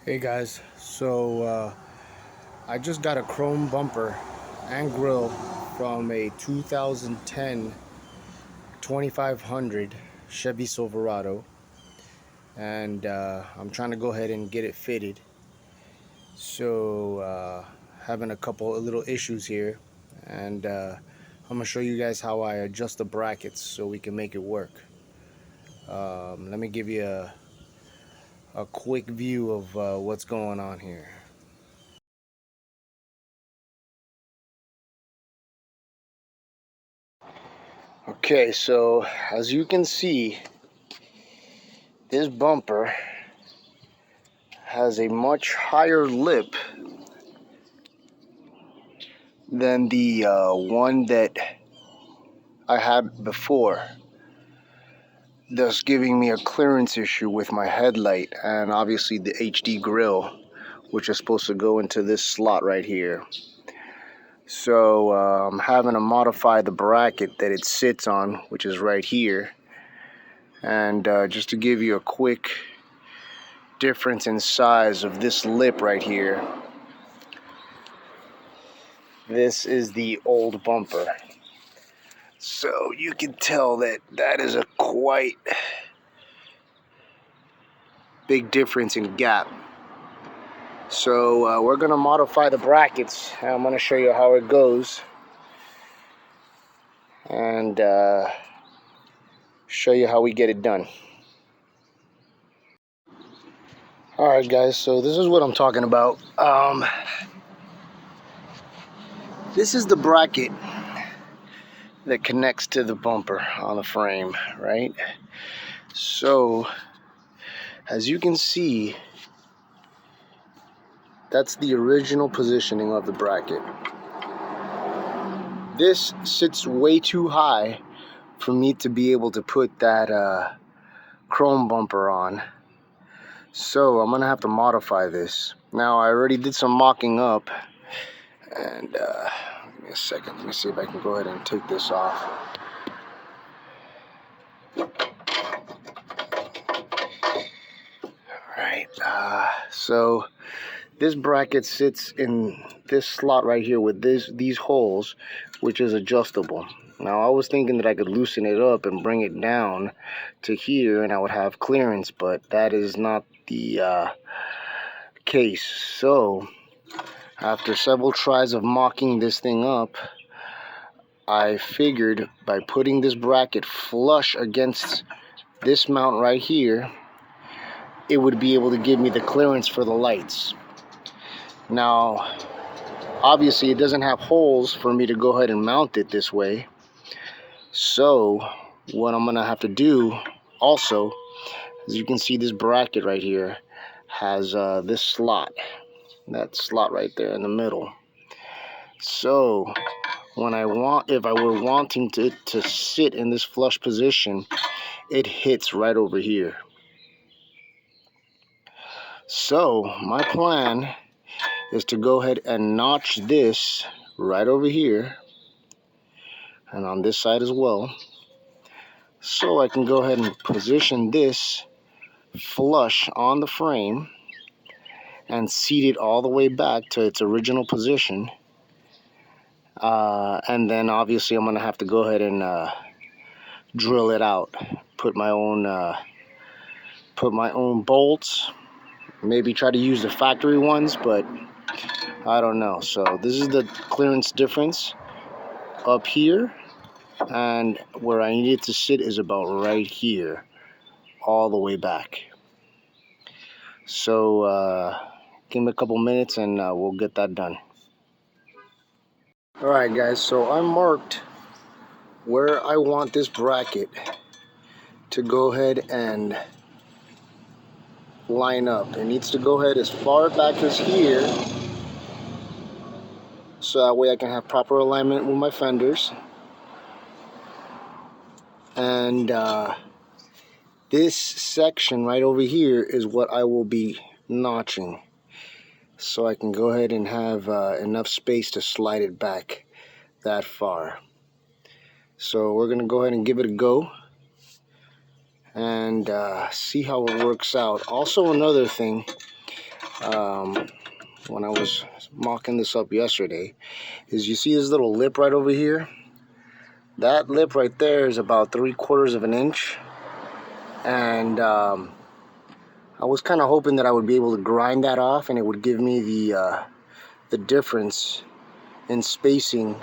Hey guys, I just got a chrome bumper and grille from a 2010 2500 Chevy Silverado, and I'm trying to go ahead and get it fitted. Having a couple of little issues here, and I'm gonna show you guys how I adjust the brackets so we can make it work. Let me give you a quick view of what's going on here. Okay, so as you can see, this bumper has a much higher lip than the one that I had before, thus giving me a clearance issue with my headlight and obviously the HD grille, which is supposed to go into this slot right here. So I'm having to modify the bracket that it sits on, which is right here. And just to give you a quick difference in size of this lip right here, this is the old bumper. So you can tell that that is a quite big difference in gap. So we're going to modify the brackets. I'm going to show you how it goes. And show you how we get it done. Alright guys, so this is what I'm talking about. This is the bracket that connects to the bumper on the frame, right? So as you can see, that's the original positioning of the bracket. This sits way too high for me to be able to put that chrome bumper on. So I'm gonna have to modify this. Now I already did some mocking up, and give me a second. Let me see if I can go ahead and take this off. Alright, so this bracket sits in this slot right here with these holes, which is adjustable. Now I was thinking that I could loosen it up and bring it down to here and I would have clearance, but that is not the case. So after several tries of mocking this thing up, I figured by putting this bracket flush against this mount right here, it would be able to give me the clearance for the lights. Now obviously it doesn't have holes for me to go ahead and mount it this way. So what I'm gonna have to do also, as you can see, this bracket right here has this slot, that slot right there in the middle. So when if I were wanting to sit in this flush position, it hits right over here. So my plan is to go ahead and notch this right over here and on this side as well, so I can go ahead and position this flush on the frame and seat it all the way back to its original position. And then obviously I'm gonna have to go ahead and drill it out, put my own bolts, maybe try to use the factory ones, but I don't know. So this is the clearance difference up here, and where I need it to sit is about right here, all the way back. So give me a couple minutes and we'll get that done. Alright guys, so I marked where I want this bracket to go ahead and line up. It needs to go ahead as far back as here, so that way I can have proper alignment with my fenders. And this section right over here is what I will be notching, so I can go ahead and have enough space to slide it back that far. So we're gonna go ahead and give it a go and see how it works out. Also, another thing, when I was mocking this up yesterday, is you see this little lip right over here? That lip right there is about 3/4 of an inch, and I was kind of hoping that I would be able to grind that off and it would give me the difference in spacing.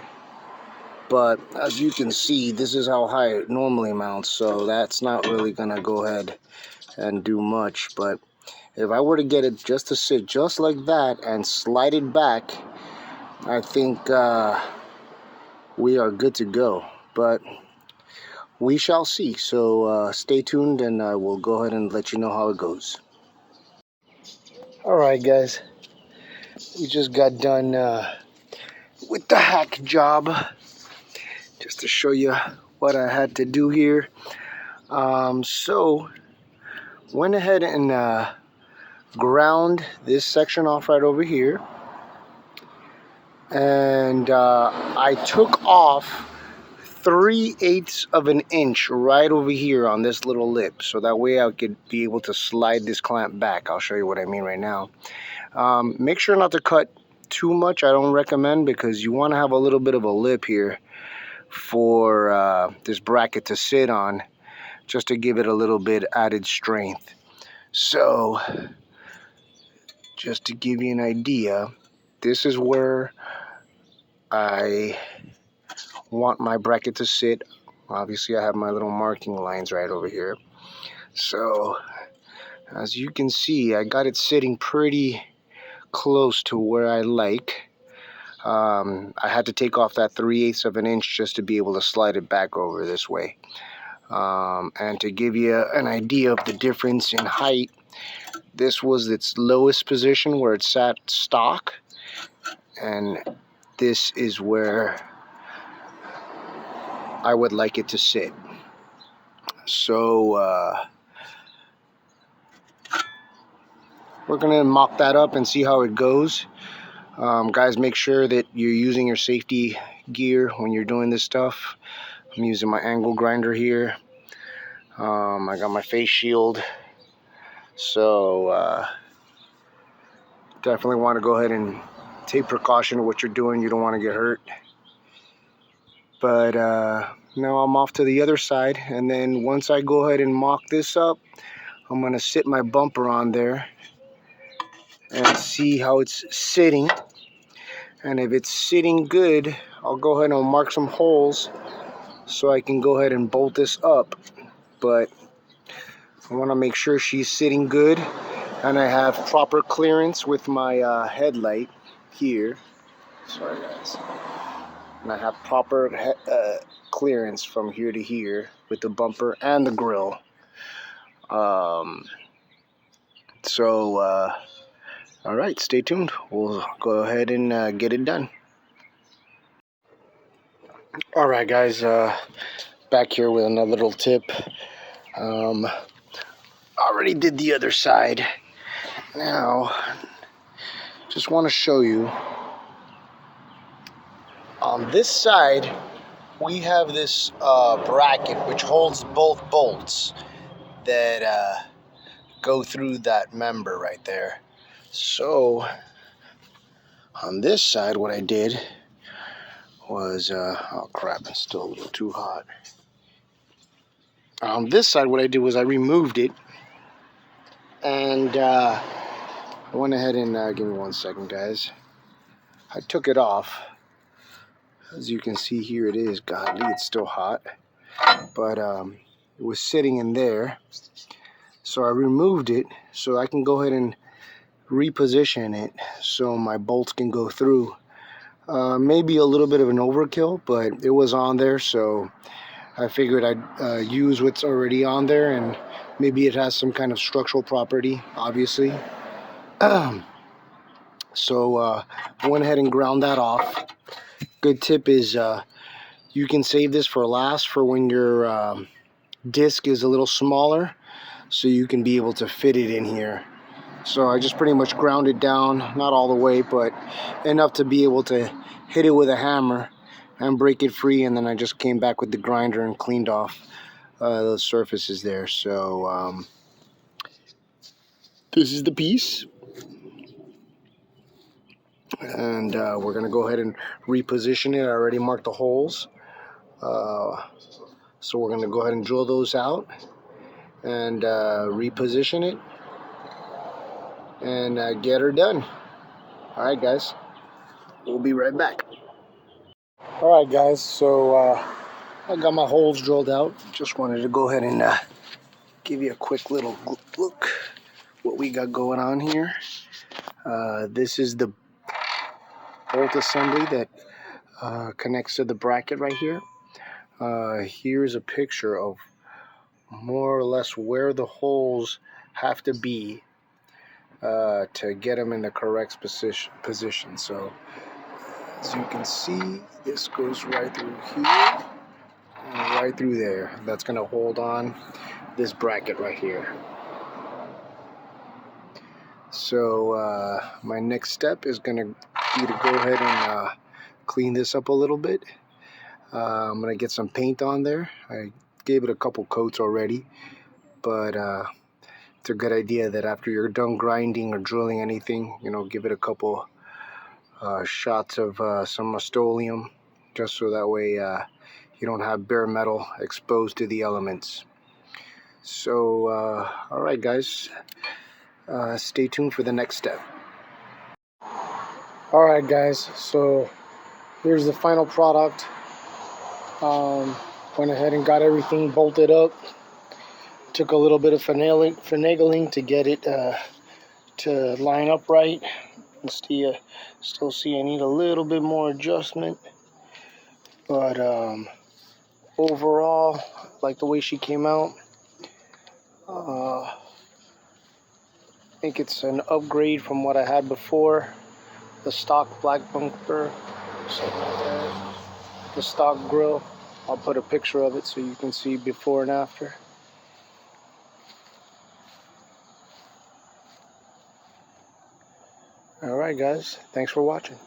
But as you can see, this is how high it normally mounts, so that's not really gonna go ahead and do much. But if I were to get it just to sit just like that and slide it back, I think we are good to go. But we shall see. So stay tuned, and I will go ahead and let you know how it goes. All right, guys, we just got done with the hack job, just to show you what I had to do here. So went ahead and ground this section off right over here, and I took off 3/8 of an inch right over here on this little lip, so that way I could be able to slide this clamp back. I'll show you what I mean right now. Make sure not to cut too much. I don't recommend, because you want to have a little bit of a lip here for this bracket to sit on, just to give it a little bit added strength. So just to give you an idea, this is where I want my bracket to sit. Obviously I have my little marking lines right over here. So as you can see, I got it sitting pretty close to where I like. I had to take off that 3/8 of an inch just to be able to slide it back over this way. And to give you an idea of the difference in height, this was its lowest position where it sat stock, and this is where I would like it to sit. So we're gonna mock that up and see how it goes. Guys, make sure that you're using your safety gear when you're doing this stuff. I'm using my angle grinder here. I got my face shield. So definitely want to go ahead and take precaution of what you're doing. You don't want to get hurt. But now I'm off to the other side, and then once I go ahead and mock this up, I'm going to sit my bumper on there and see how it's sitting. And if it's sitting good, I'll go ahead and mark some holes so I can go ahead and bolt this up. But I want to make sure she's sitting good, and I have proper clearance with my headlight here. Sorry guys. And I have proper clearance from here to here with the bumper and the grill. All right, stay tuned. We'll go ahead and get it done. All right, guys, back here with another little tip. Already did the other side. Now, just want to show you. On this side, we have this bracket which holds both bolts that go through that member right there. So on this side, what I did was, oh crap, it's still a little too hot. On this side, what I did was I removed it, and I went ahead and, give me 1 second, guys. I took it off. As you can see here, it is godly, it's still hot, but it was sitting in there. So I removed it so I can go ahead and reposition it so my bolts can go through. Maybe a little bit of an overkill, but it was on there, so I figured I'd use what's already on there, and maybe it has some kind of structural property, obviously. So I went ahead and ground that off. Good tip is you can save this for last, for when your disc is a little smaller, so you can be able to fit it in here. So I just pretty much ground it down, not all the way, but enough to be able to hit it with a hammer and break it free, and then I just came back with the grinder and cleaned off the surfaces there. So this is the piece. And we're going to go ahead and reposition it. I already marked the holes. So we're going to go ahead and drill those out and reposition it and get her done. Alright guys, we'll be right back. Alright guys, so I got my holes drilled out. Just wanted to go ahead and give you a quick little look what we got going on here. This is the bolt assembly that connects to the bracket right here. Here's a picture of more or less where the holes have to be to get them in the correct position. So as you can see, this goes right through here and right through there. That's going to hold on this bracket right here. So my next step is going to be to go ahead and clean this up a little bit. I'm going to get some paint on there. I gave it a couple coats already, but it's a good idea that after you're done grinding or drilling anything, you know, give it a couple shots of some Rust-Oleum, just so that way you don't have bare metal exposed to the elements. So alright guys, stay tuned for the next step. Alright guys, so here's the final product. Went ahead and got everything bolted up. Took a little bit of finagling to get it to line up right. And still see I need a little bit more adjustment, but overall, like the way she came out. I think it's an upgrade from what I had before. The stock black bumper, something like that. The stock grill. I'll put a picture of it so you can see before and after. Alright guys, thanks for watching.